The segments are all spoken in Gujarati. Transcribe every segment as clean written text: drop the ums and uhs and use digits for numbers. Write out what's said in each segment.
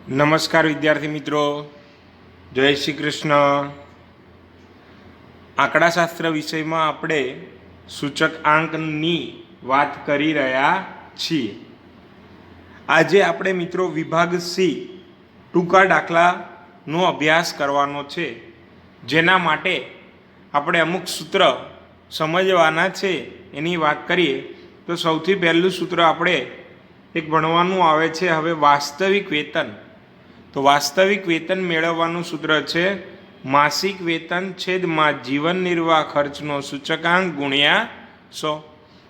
નમસ્કાર વિદ્યાર્થી મિત્રો, જય શ્રી કૃષ્ણ। આંકડાશાસ્ત્ર વિષયમાં આપણે સૂચકાંકની વાત કરી રહ્યા છીએ। આજે આપણે મિત્રો વિભાગ સી ટૂંકા દાખલાનો અભ્યાસ કરવાનો છે, જેના માટે આપણે અમુક સૂત્ર સમજવાના છે। એની વાત કરીએ તો સૌથી પહેલું સૂત્ર આપણે એક ભણવાનું આવે છે હવે વાસ્તવિક વેતન। તો વાસ્તવિક વેતન મેળવવાનું સૂત્ર છે માસિક વેતન છેદમાં જીવન નિર્વાહ ખર્ચનો સૂચકાંક ગુણ્યા 100।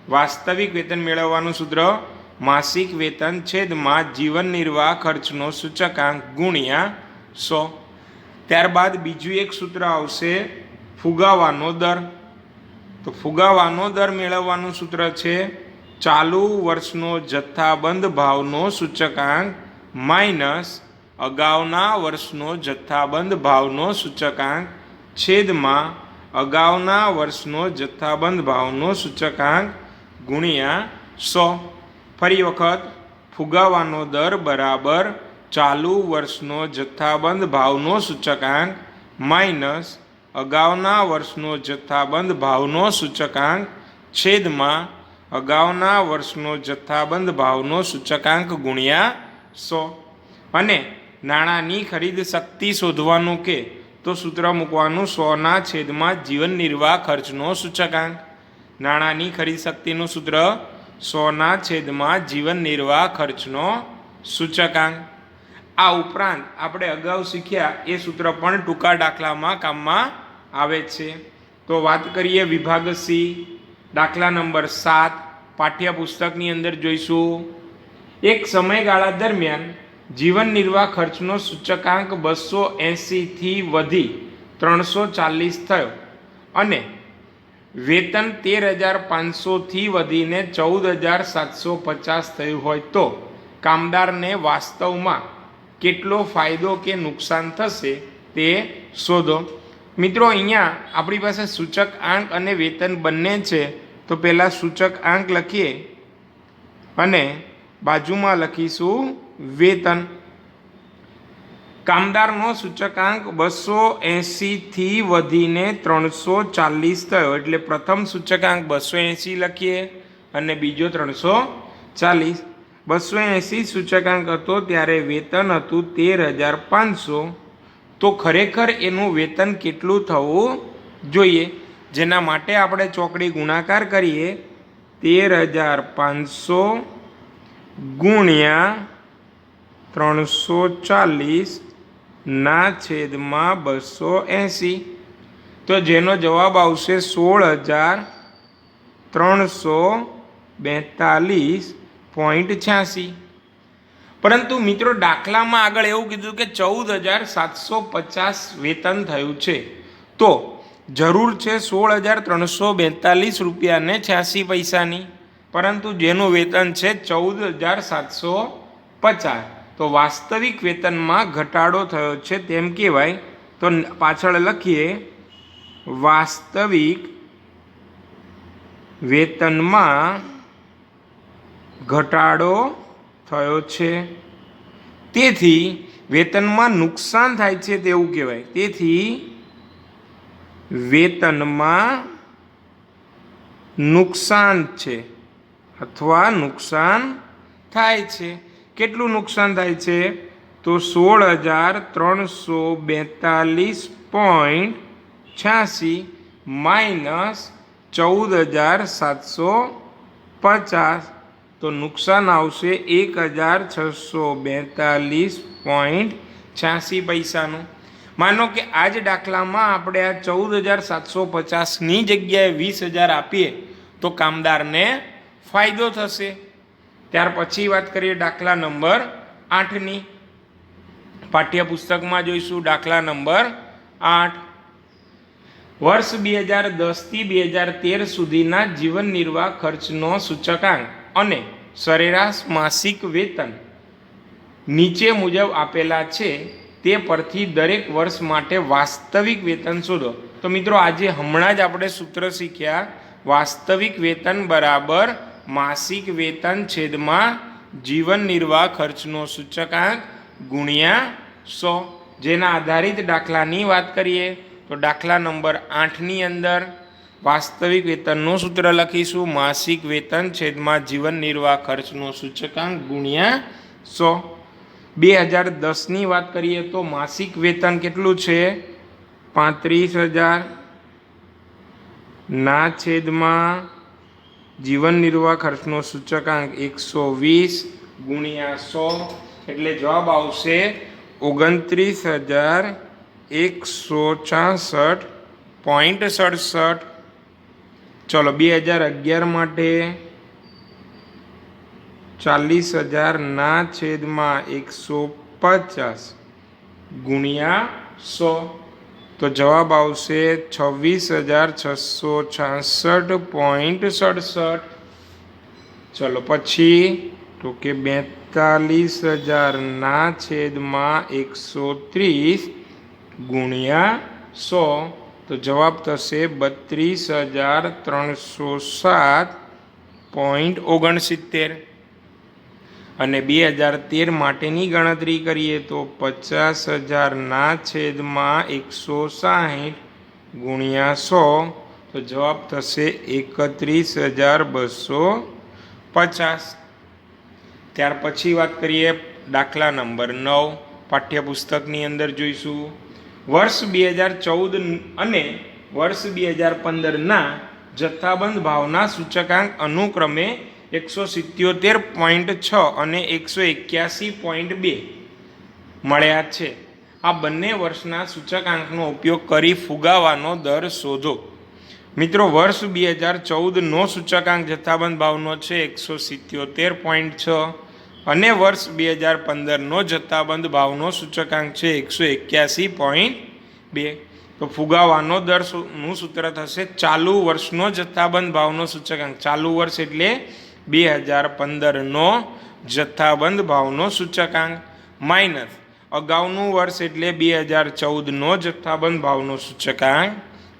વાસ્તવિક વેતન મેળવવાનું સૂત્ર માસિક વેતન છેદમાં જીવન નિર્વાહ ખર્ચનો સૂચકાંક ગુણ્યા 100। ત્યારબાદ બીજું એક સૂત્ર આવશે ફુગાવાનો દર। તો ફુગાવાનો દર મેળવવાનું સૂત્ર છે ચાલુ વર્ષનો જથ્થાબંધ ભાવનો સૂચકાંક માઇનસ અગાઉના વર્ષનો જથ્થાબંધ ભાવનો સૂચકાંક છેદમાં અગાઉના વર્ષનો જથ્થાબંધ ભાવનો સૂચકાંક ગુણ્યા 100। ફરી વખત ફુગાવાનો દર બરાબર ચાલુ વર્ષનો જથ્થાબંધ ભાવનો સૂચકાંક માઇનસ અગાઉના વર્ષનો જથ્થાબંધ ભાવનો સૂચકાંક છેદમાં અગાઉના વર્ષનો જથ્થાબંધ ભાવનો સૂચકાંક ગુણ્યા 100। અને નાણાંની ખરીદ શક્તિ શોધવાનું કે તો સૂત્ર મૂકવાનું 100ના છેદમાં જીવન નિર્વાહ ખર્ચનો સૂચકાંક। નાણાંની ખરીદ શક્તિનું સૂત્ર 100ના છેદમાં જીવન નિર્વાહ ખર્ચનો સૂચકાંક। આ ઉપરાંત આપણે અગાઉ શીખ્યા એ સૂત્ર પણ ટૂંકા દાખલામાં કામમાં આવે છે। તો વાત કરીએ વિભાગ સી દાખલા નંબર 7 પાઠ્યપુસ્તકની અંદર જોઈશું। એક સમયગાળા દરમિયાન જીવન નિર્વાહ ખર્ચનો સૂચકાંક 280થી વધી 340 થયો અને વેતન 13,500થી વધીને 14,750 થયું હોય તો કામદારને વાસ્તવમાં કેટલો ફાયદો કે નુકસાન થશે તે શોધો। મિત્રો અહીંયા આપણી પાસે સૂચકાંક અને વેતન બંને છે। તો પહેલાં સૂચકાંક લખીએ અને બાજુમાં લખીશું વેતન। કામદારનો સૂચકાંક 280થી વધીને 340 થયો એટલે પ્રથમ સૂચકાંક 280 લખીએ અને બીજો 340। 280 સૂચકાંક હતો ત્યારે વેતન હતું 13,500। તો ખરેખર એનું વેતન કેટલું થવું જોઈએ, જેના માટે આપણે ચોકડી ગુણાકાર કરીએ 13,500 ગુણ્યા 340 ના છેદમાં 280। તો જેનો જવાબ આવશે 16,342.86। પરંતુ મિત્રો દાખલામાં આગળ એવું કીધું કે 14,750 વેતન થયું છે, તો જરૂર છે 16,342 રૂપિયાને 86 પૈસાની, પરંતુ જેનું વેતન છે 14,750। તો વાસ્તવિક વેતનમાં ઘટાડો થયો છે તેમ કહેવાય। તો પાછળ લખીએ વાસ્તવિક વેતનમાં ઘટાડો થયો છે, તેથી વેતનમાં નુકસાન થાય છે તેવું કહેવાય। તેથી વેતનમાં નુકસાન છે અથવા નુકસાન થાય છે। કેટલું નુકસાન થાય છે તો 16,342.86 માઇનસ 14,750। તો નુકસાન આવશે 1,642.86 પૈસાનું। માનો કે આ જ દાખલામાં આપણે આ 14,750ની જગ્યાએ 20,000 આપીએ તો કામદારને ફાયદો થશે। ત્યાર પછી વાત કરીએ દાખલા નંબર 8ની। પાઠ્યપુસ્તકમાં જોઈશું દાખલા નંબર 8। વર્ષ 2010થી 2013 સુધીના જીવન નિર્વાહ ખર્ચનો સૂચકાંક અને સરેરાશ માસિક વેતન નીચે મુજબ આપેલા છે, તે પરથી દરેક વર્ષ માટે વાસ્તવિક વેતન શોધો। તો મિત્રો આજે હમણાં જ આપણે સૂત્ર શીખ્યા વાસ્તવિક વેતન બરાબર માસિક વેતન છેદમાં જીવન નિર્વાહ ખર્ચનો સૂચકાંક ગુણ્યા 100। જેના આધારિત દાખલાની વાત કરીએ તો દાખલા નંબર 8ની અંદર વાસ્તવિક વેતનનું સૂત્ર લખીશું, માસિક વેતન છેદમાં જીવન નિર્વાહ ખર્ચનો સૂચકાંક ગુણ્યા 100। 2010ની વાત કરીએ તો માસિક વેતન કેટલું છે? 35,000 ના છેદમાં જીવન નિર્વાહ ખર્ચનો સૂચકાંક 120 ગુણ્યા 100, એટલે જવાબ આવશે 29,166.67। ચલો 2011 માટે 40,000 ના છેદમાં 150 ગુણ્યા 100, તો જવાબ આવશે 26,666.67। ચલો પછી તો કે 42,000 ના છેદમાં 130 ગુણ્યા 100, તો જવાબ થશે 32,307.69। અને 2013 માટેની ગણતરી કરીએ તો 50,000 ના છેદમાં 160 ગુણ્યા 100, તો જવાબ થશે 31,250। ત્યાર પછી વાત કરીએ દાખલા નંબર 9 પાઠ્યપુસ્તકની અંદર જોઈશું। વર્ષ 2014 અને વર્ષ 2015ના જથ્થાબંધ ભાવના સૂચકાંક અનુક્રમે 177.6 અને 181.2 મળ્યા છે। આ બંને વર્ષના સૂચકાંકનો ઉપયોગ કરી ફુગાવાનો દર શોધો। મિત્રો, વર્ષ 2014નો સૂચકાંક જથ્થાબંધ ભાવનો છે 177.6 અને વર્ષ 2015નો જથ્થાબંધ ભાવનો સૂચકાંક છે 181.2। તો ફુગાવાનો દરનું સૂત્ર થશે ચાલુ વર્ષનો જથ્થાબંધ ભાવનો સૂચકાંક, ચાલુ વર્ષ એટલે 2015નો જથ્થાબંધ ભાવનો સૂચકાંક માઇનસ અગાઉનું વર્ષ એટલે 2014નો જથ્થાબંધ ભાવનો સૂચકાંક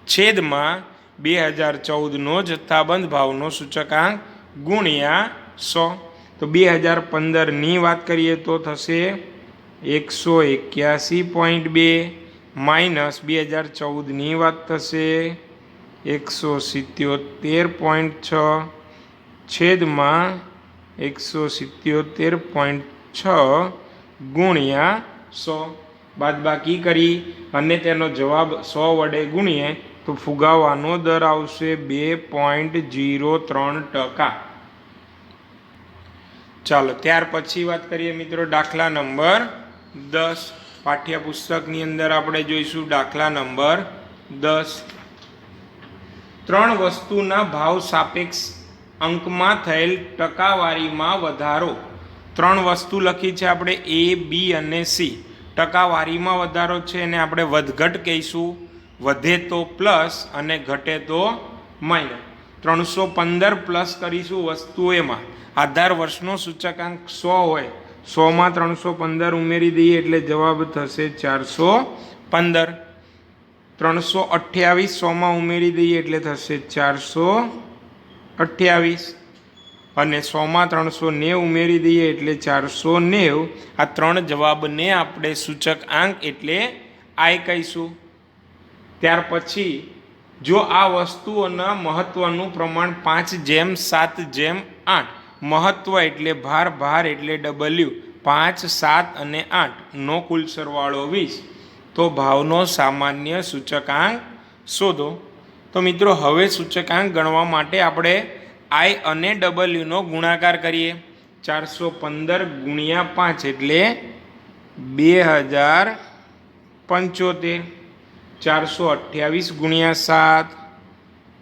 છેદમાં 2014નો જથ્થાબંધ ભાવનો સૂચકાંક ગુણ્યા 100। તો 2015ની વાત કરીએ તો થશે 181.2 માઇનસ 2014ની વાત થશે 177.6 છેદમાં 177.6 ગુણ્યા 100, બાદબાકી કરી અને તેનો જવાબ 100 વડે ગુણીએ તો ફુગાવાનો દર આવશે 2.03%। ચાલો ત્યાર પછી વાત કરીએ મિત્રો દાખલા નંબર 10 પાઠ્યપુસ્તકની અંદર આપણે જોઈશું। દાખલા નંબર 10, 3 વસ્તુના ભાવ સાપેક્ષ અંકમાં થયેલ ટકાવારીમાં વધારો। 3 વસ્તુ લખી છે આપણે A, B અને C। ટકાવારીમાં વધારો છે એને આપણે વધઘટ કહીશું, વધે તો પ્લસ અને ઘટે તો માઇનસ। 315 પ્લસ કરીશું વસ્તુઓ, એમાં આધાર વર્ષનો સૂચકાંક 100 હોય, 100માં 315 ઉમેરી દઈએ એટલે જવાબ થશે 415। 328 100માં ઉમેરી દઈએ એટલે થશે 428 અને 100માં 390 ઉમેરી દઈએ એટલે 490। આ 3 જવાબને આપણે સૂચકાંક એટલે I કહીશું। ત્યાર પછી જો આ વસ્તુઓના મહત્વનું પ્રમાણ 5:7:8, મહત્વ એટલે ભાર, ભાર એટલે W, 5, 7 અને 8 નો કુલ સરવાળો 20, તો ભાવનો સામાન્ય સૂચકાંક શોધો। તો મિત્રો હવે સૂચકાંક ગણવા માટે આપણે I અને W નો ગુણાકાર કરીએ। 415 ગુણ્યા 5 એટલે 2075। 428 ગુણ્યા 7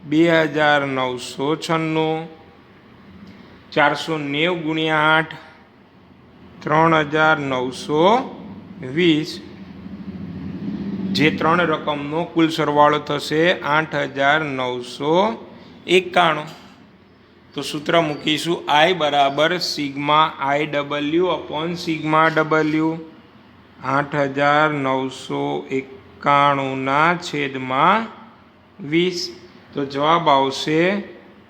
2996। 490 ગુણ્યા 8 3920। જે 3 રકમનો કુલ સરવાળો થશે 8991। તો સૂત્ર મૂકીશું I બરાબર sigma IW upon sigma W। 8991ના છેદમાં 20, તો જવાબ આવશે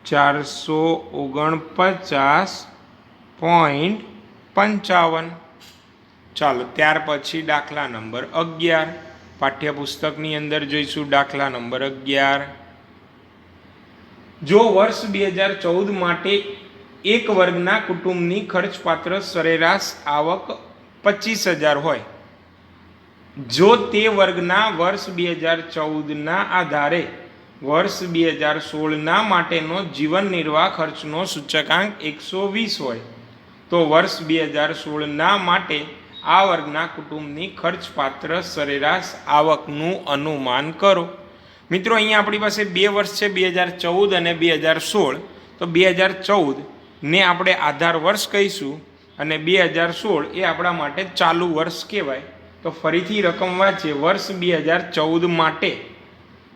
449.55। ચાલો ત્યાર પછી દાખલા નંબર 11 પાઠ્યપુસ્તકની અંદર જોઈશું. દાખલા નંબર 11, જો વર્ષ 2014 માટે એક વર્ગના કુટુંબની ખર્ચપાત્ર સરેરાશ આવક 25,000 હોય, જો તે વર્ગના વર્ષ 2014ના આધારે વર્ષ 2016ના માટેનો જીવન નિર્વાહ ખર્ચનો સૂચકાંક 120 હોય, તો વર્ષ 2016ના માટે આ વર્ગના કુટુંબની ખર્ચપાત્ર સરેરાશ આવકનું અનુમાન કરો. મિત્રો અહીંયા આપણી પાસે બે વર્ષ છે, 2014 અને 2016. તો 2014ને આપણે આધાર વર્ષ કહીશું અને 2016 એ આપણા માટે ચાલુ વર્ષ કહેવાય. તો ફરીથી રકમ વાંચીએ. વર્ષ 2014 માટે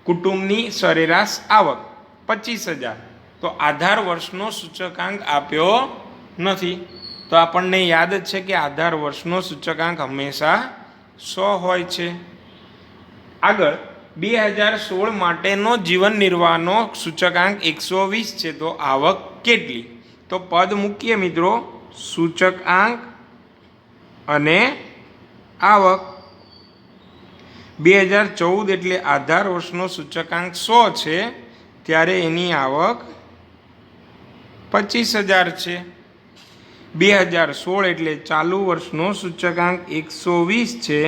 કુટુંબની સરેરાશ આવક 25,000. તો આધાર વર્ષનો સૂચકાંક આપ્યો નથી, તો આપણને યાદ જ છે કે આધાર વર્ષનો સૂચકાંક હંમેશા 100 હોય છે. આગળ 2016 માટેનો જીવન નિર્વાહનો સૂચકાંક 120 છે, તો આવક કેટલી? તો પદ મૂકીએ મિત્રો, સૂચકાંક અને આવક. 2014 એટલે આધાર વર્ષનો સૂચકાંક 100 છે, ત્યારે એની આવક 25,000 છે. 2016 એટલે ચાલુ વર્ષનો સૂચકાંક 120 છે,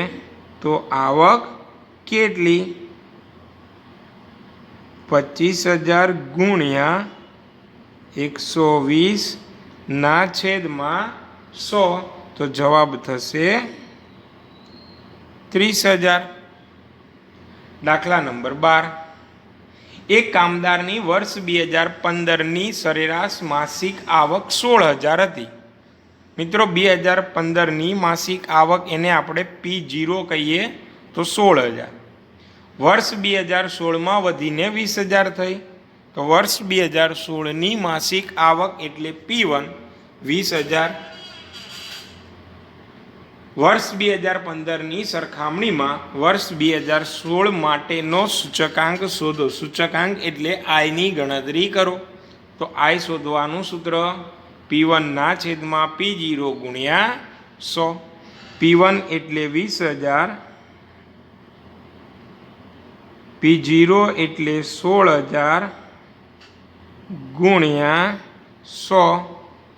તો આવક કેટલી? 25,000 ગુણ્યા 120 ના છેદમાં 100, તો જવાબ થશે 30,000. દાખલા નંબર 12, એક કામદારની વર્ષ 2015ની સરેરાશ માસિક આવક 16,000 હતી. મિત્રો 2015ની માસિક આવક એને આપણે P0 કહીએ તો 16,000. વર્ષ 2016માં વધીને 20,000 થઈ, તો વર્ષ 2016ની માસિક આવક એટલે P1 20,000. વર્ષ 2015ની સરખામણીમાં વર્ષ 2016 માટેનો સૂચકાંક શોધો. સૂચકાંક એટલે આયની ગણતરી કરો. તો આય શોધવાનું સૂત્ર P1 ના છેદમાં P0 ગુણ્યા 100. P1 એટલે 20,000, P0 એટલે 16,000 ગુણ્યા 100,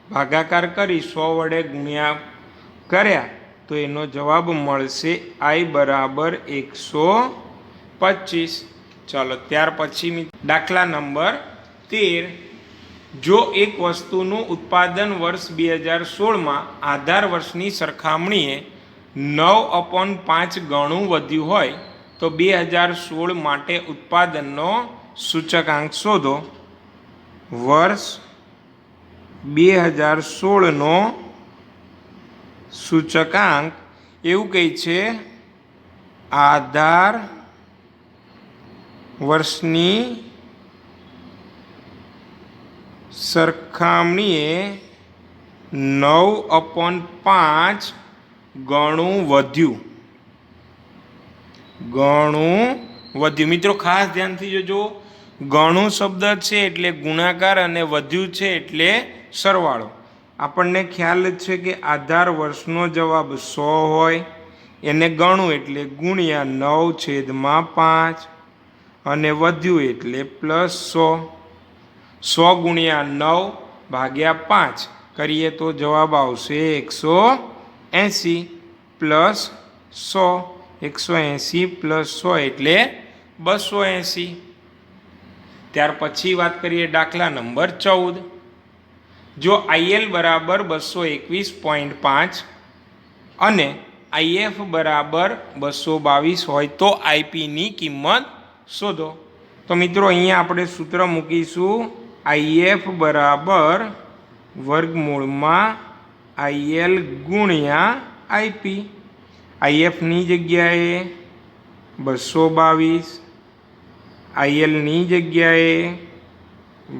ભાગાકાર કરી 100 વડે ગુણ્યા કર્યા તો એનો જવાબ મળશે I બરાબર 125. ચાલો ત્યાર પછી દાખલા નંબર 13, જો એક વસ્તુનું ઉત્પાદન વર્ષ 2016માં આધાર વર્ષની સરખામણીએ 9/5 ગણું વધ્યું હોય, તો 2016 માટે ઉત્પાદનનો સૂચકાંક શોધો. વર્ષ 2016નો સૂચકાંક એવું કહે છે આધાર વર્ષની સરખામણીએ 9/5 ગણું વધ્યું. મિત્રો ખાસ ધ્યાનથી જોજો, ગણું શબ્દ છે એટલે ગુણાકાર અને વધ્યું છે એટલે સરવાળો. આપણને ખ્યાલ જ છે કે આધાર વર્ષનો જવાબ 100 હોય, એને ગણું એટલે ગુણ્યા 9/5 અને વધ્યું એટલે +100. 100 ગુણ્યા 9 ભાગ્યા 5 કરીએ તો જવાબ આવશે 180 પ્લસ 100. 180 પ્લસ 100 એટલે 280. ત્યાર પછી વાત કરીએ દાખલા નંબર 14, જો IL બરાબર 221.5 અને IF બરાબર 222 હોય તો IPની કિંમત શોધો. તો મિત્રો અહીંયા આપણે સૂત્ર મૂકીશું IF બરાબર વર્ગમૂળમાં IL ગુણ્યા IP. IFની જગ્યાએ 222, ILની જગ્યાએ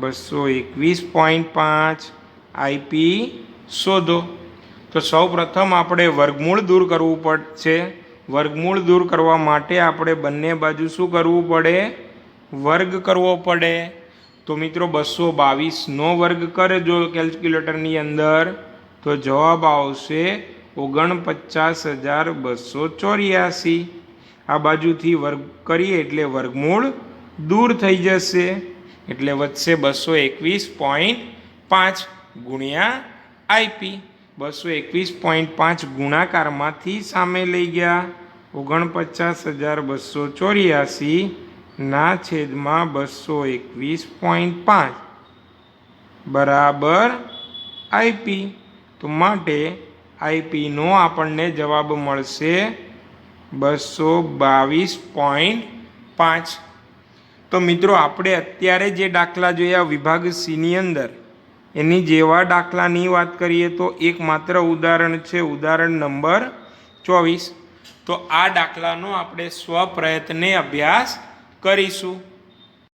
221.5, IP શોધો. તો સૌપ્રથમ આપણે વર્ગમૂળ દૂર કરવું પડશે. વર્ગમૂળ દૂર કરવા માટે આપણે બંને બાજુ શું કરવું પડે? વર્ગ કરવો પડે. તો મિત્રો 222નો વર્ગ કરજો કેલ્ક્યુલેટરની અંદર, તો જવાબ આવશે 49,284. આ બાજુથી વર્ગ કરીએ એટલે વર્ગમૂળ દૂર થઈ જશે, એટલે વધશે 221.5 ગુણ્યા આઈપી. 221.5 ગુણાકારમાંથી સામે લઈ ગયા 49,284 ના છેદમાં 221.5 બરાબર આઈપી. તો માટે આઈપીનો આપણને જવાબ મળશે 222.5. તો મિત્રો આપણે અત્યારે જે દાખલા જોયા વિભાગ સીની અંદર, એની જેવા દાખલાની વાત કરીએ તો એક માત્ર ઉદાહરણ છે, ઉદાહરણ નંબર 24. તો આ દાખલાનો આપણે સ્વપ્રયત્ને અભ્યાસ કરીશું.